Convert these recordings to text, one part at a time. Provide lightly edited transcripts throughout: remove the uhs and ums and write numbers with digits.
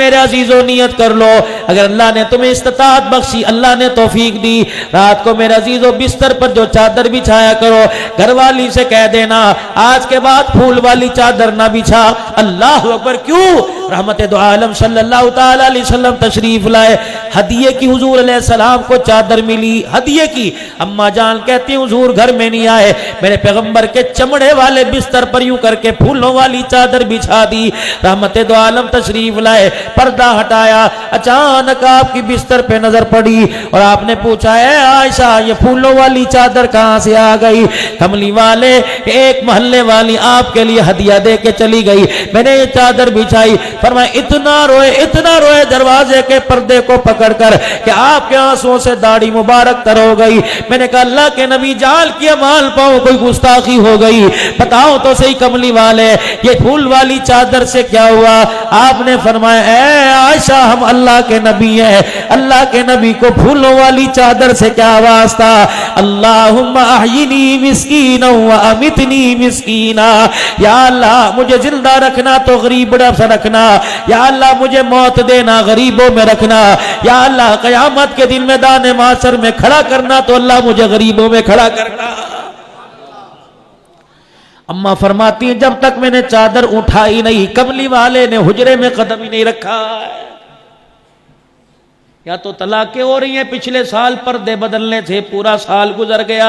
मेरे अजीजों नियत कर लो, अगर अल्लाह ने तुम्हें इस्तिताअत बख्शी, अल्लाह ने तौफीक दी, रात को मेरे अजीजों बिस्तर पर जो चादर बिछाया करो, घरवाली से कह देना आज के बाद फूल वाली चादर ना बिछा। अल्लाह अकबर। क्यों? रहमत दो आलम सल्लल्लाहु ताला अलैहि वसल्लम तशरीफ लाए, हदिये की हुजूर अलैहिस्सलाम को चादर मिली, हदिये की। अम्मा जान कहती हुजूर घर में नहीं आए, मेरे पैगंबर के चमड़े वाले बिस्तर पर यूं करके फूलों वाली चादर बिछा दी। रहमत दो आलम तशरीफ लाए, पर्दा हटाया, अचानक आपकी बिस्तर पे नजर पड़ी और आपने पूछा है आयशा ये फूलों वाली चादर कहां से आ गई? कमली वाले एक मोहल्ले वाली आपके लिए हदिया दे के चली गई, मैंने ये चादर बिछाई। फरमाया इतना रोए दरवाजे के पर्दे को पकड़कर कि आपके आंसुओं से दाढ़ी मुबारक तर हो गई। मैंने कहा अल्लाह के नबी जाल किया माल पाओ कोई गुस्ताखी हो गई, बताओ तो सही कमली वाले ये फूल वाली चादर से क्या हुआ? आपने फरमाया ऐ आयशा हम अल्लाह के नबी हैं, अल्लाह के नबी को फूलों वाली चादर से क्या वास्ता? अल्लाहुम्मा अहयिनी मिस्कीना व अमितनी मिस्कीना, या अल्लाह मुझे जिंदा रखना तो गरीब से रखना, या अल्लाह मुझे मौत देना गरीबों में रखना, या अल्लाह कयामत के दिन मैदान माशर में खड़ा करना तो अल्लाह मुझे गरीबों में खड़ा करना। अम्मा फरमाती है जब तक मैंने चादर उठाई नहीं कमली वाले ने हुजरे में कदम ही नहीं रखा। या तो तलाकें हो रही हैं, पिछले साल पर्दे बदलने थे पूरा साल गुजर गया,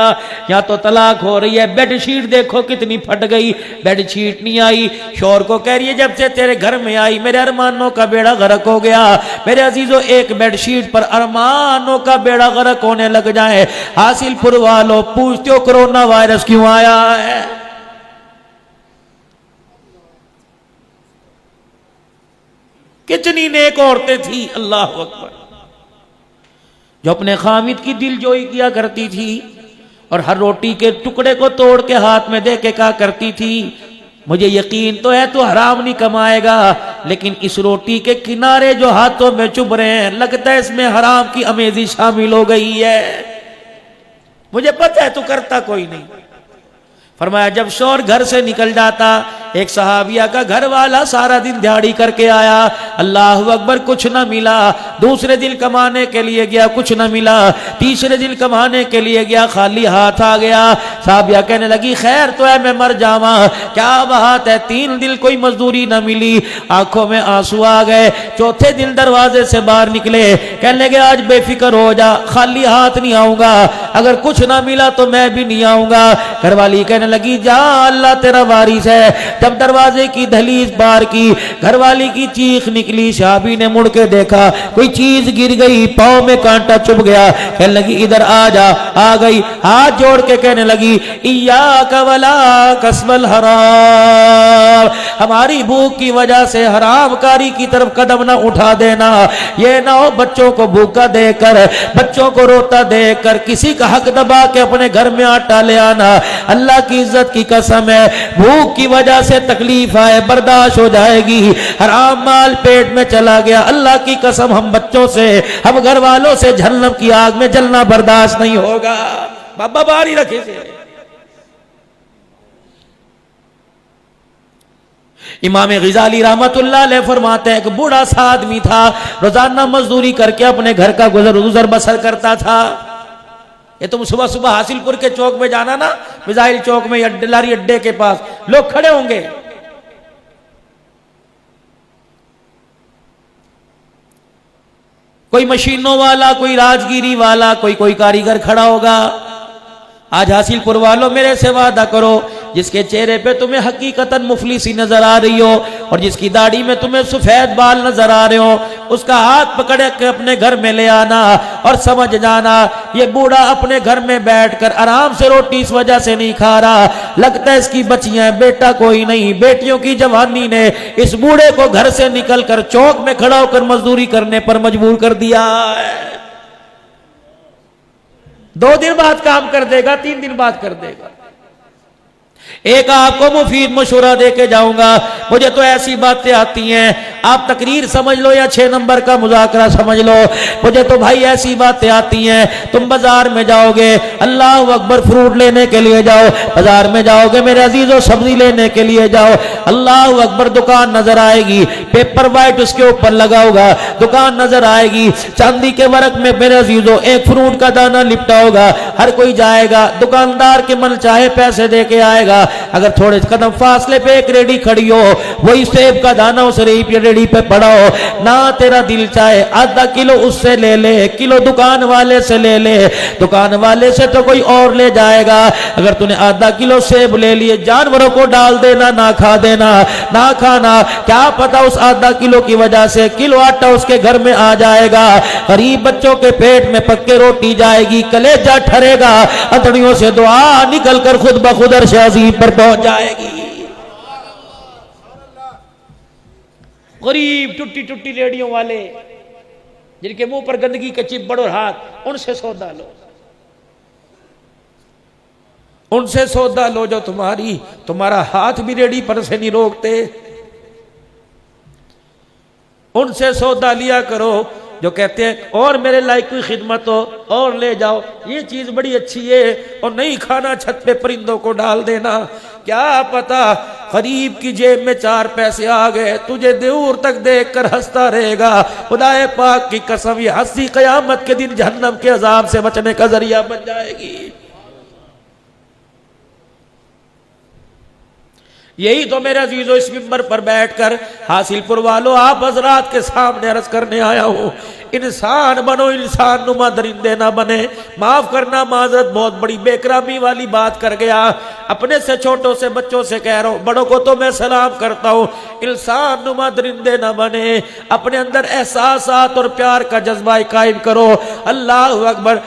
या तो तलाक हो रही है, बेडशीट देखो कितनी फट गई, बेडशीट नहीं आई, शौहर को कह रही है जब से तेरे घर में आई मेरे अरमानों का बेड़ा गर्क हो गया। मेरे अजीजों एक बेडशीट पर अरमानों का बेड़ा गर्क होने लग जाए, हासिलपुर वालों पूछते हो कोरोना वायरस क्यों आया है? कितनी नेक औरतें थी अल्लाह अकबर जो अपने खामिद की दिलजोई किया करती थी और हर रोटी के टुकड़े को तोड़ के हाथ में दे के कहा करती थी मुझे यकीन तो है तू हराम नहीं कमाएगा, लेकिन इस रोटी के किनारे जो हाथों में चुभ रहे हैं लगता है इसमें हराम की अमेज़ी शामिल हो गई है, मुझे पता है तू करता कोई नहीं। फरमाया जब शौहर घर से निकल जाता, एक सहाबिया का घर वाला सारा दिन दिहाड़ी करके आया, अल्लाह अकबर कुछ न मिला, दूसरे दिन कमाने के लिए गया कुछ न मिला, तीसरे दिन कमाने के लिए गया खाली हाथ आ गया। सहाबिया कहने लगी खैर तो है मैं मर जावा, क्या बात है 3 दिन कोई मजदूरी न मिली, आंखों में आंसू आ गए। चौथे दिन दरवाजे से बाहर निकले, कहने लगे आज बेफिक्र हो जा, खाली हाथ नहीं आऊंगा, अगर कुछ ना मिला तो मैं भी नहीं आऊंगा। घरवाली कहने लगी जा अल्लाह तेरा वारिस है। जब दरवाजे की दहलीज पार की घरवाली की चीख निकली, शाबी ने मुड़ के देखा कोई चीज गिर गई, पाँव में कांटा चुभ गया, कहने लगी इधर आ जा, आ गई, हाथ जोड़ के कहने लगी इय्याका वला कसबल हराम, हमारी भूख की वजह से हरामकारी की तरफ कदम ना उठा देना, ये ना हो बच्चों को भूखा देकर बच्चों को रोता देकर किसी का हक दबा के अपने घर में आटा ले आना। अल्लाह की इज्जत की कसम है भूख की वजह से तकलीफ आए बर्दाश्त हो जाएगी, हराम माल पेट में चला गया अल्लाह की कसम हम बच्चों से हम घर वालों से जहन्नम की आग में जलना बर्दाश्त नहीं होगा। बाबा बारी रखे से इमाम ग़ज़ाली रहमतुल्लाह अलैह फरमाते हैं एक बूढ़ा सा आदमी था, रोजाना मजदूरी करके अपने घर का गुजर बसर करता था। ये तुम सुबह सुबह हासिलपुर के चौक में जाना ना, मिसाइल चौक में लारी अड्डे के पास लोग खड़े होंगे, कोई मशीनों वाला, कोई राजगिरी वाला, कोई कारीगर खड़ा होगा। आज हासिलपुर वालों मेरे से वादा करो जिसके चेहरे पे तुम्हें हकीकतन मुफलिसी नजर आ रही हो और जिसकी दाढ़ी में तुम्हें सफेद बाल नजर आ रहे हो, उसका हाथ पकड़ के अपने घर में ले आना और समझ जाना ये बूढ़ा अपने घर में बैठकर आराम से रोटी इस वजह से नहीं खा रहा, लगता है इसकी बच्चियां, बेटा कोई नहीं, बेटियों की जवानी ने इस बूढ़े को घर से निकल कर चौक में खड़ा होकर मजदूरी करने पर मजबूर कर दिया है। 2 दिन बाद काम कर देगा, 3 दिन बाद कर देगा। एक आपको मुफीद मशवरा दे के जाऊंगा, मुझे तो ऐसी बातें आती हैं, आप तकरीर समझ लो या 6 नंबर का मुज़ाकरा समझ लो, मुझे तो भाई ऐसी बातें आती हैं। तुम बाजार में जाओगे, अल्लाह अकबर, फ्रूट लेने के लिए जाओ, बाजार में जाओगे मेरे अजीजों सब्जी लेने के लिए जाओ, अल्लाह अकबर, दुकान नजर आएगी, पेपर वाइट उसके ऊपर लगा होगा, दुकान नजर आएगी, चांदी के वर्क में मेरे अजीजों एक फ्रूट का दाना लिपटा होगा। हर कोई जाएगा, दुकानदार के मन चाहे पैसे दे के आएगा। अगर थोड़े कदम फासले पे एक रेडी खड़ी हो, वही सेब का दाना उस रेडी पे पड़ा हो, ना तेरा दिल चाहे आधा किलो उससे ले ले, किलो दुकान वाले से ले ले, दुकान वाले से तो कोई और ले जाएगा। अगर तूने आधा किलो सेब ले लिए, जानवरों को डाल देना, ना खा देना, ना खाना, क्या पता उस आधा किलो की वजह से किलो आटा उसके घर में आ जाएगा। गरीब बच्चों के पेट में पक्के रोटी जाएगी, कलेजा ठरेगा, अतड़ियों से दुआ निकल कर खुद ब खुद अर्श अज़ीम पर पहुंच जाएगी। गरीब टुट्टी टुट्टी रेडियो वाले जिनके मुंह पर गंदगी के चिपड़ और हाथ, उनसे सौदा लो, उनसे सौदा लो जो तुम्हारा हाथ भी रेडी पर से नहीं रोकते। उनसे सौदा लिया करो जो कहते हैं और मेरे लायक कोई खिदमत हो और ले जाओ, ये चीज बड़ी अच्छी है, और नहीं खाना छत पे परिंदों को डाल देना। क्या पता गरीब की जेब में 4 पैसे आ गए, तुझे दूर तक देखकर हंसता रहेगा। खुदाए पाक की कसम, ये हंसी कयामत के दिन जहन्नम के अजाब से बचने का जरिया बन जाएगी। यही तो मेरे अजीजों इस मिंबर पर बैठकर हासिलपुर वालों आप हजरात के सामने अर्ज करने आया हूं। इंसान बनो, इंसान नुमा दरिंदे ना बने। माफ करना, माजरत बहुत बड़ी बेकरामी वाली बात कर गया। अपने से छोटों से बच्चों से कह रहा हूं, बड़ों को तो मैं सलाम करता हूं, इंसान नुमा दरिंदे ना बने। अपने अंदर एहसासात और प्यार का जज्बा कायम करो। अल्लाह अकबर।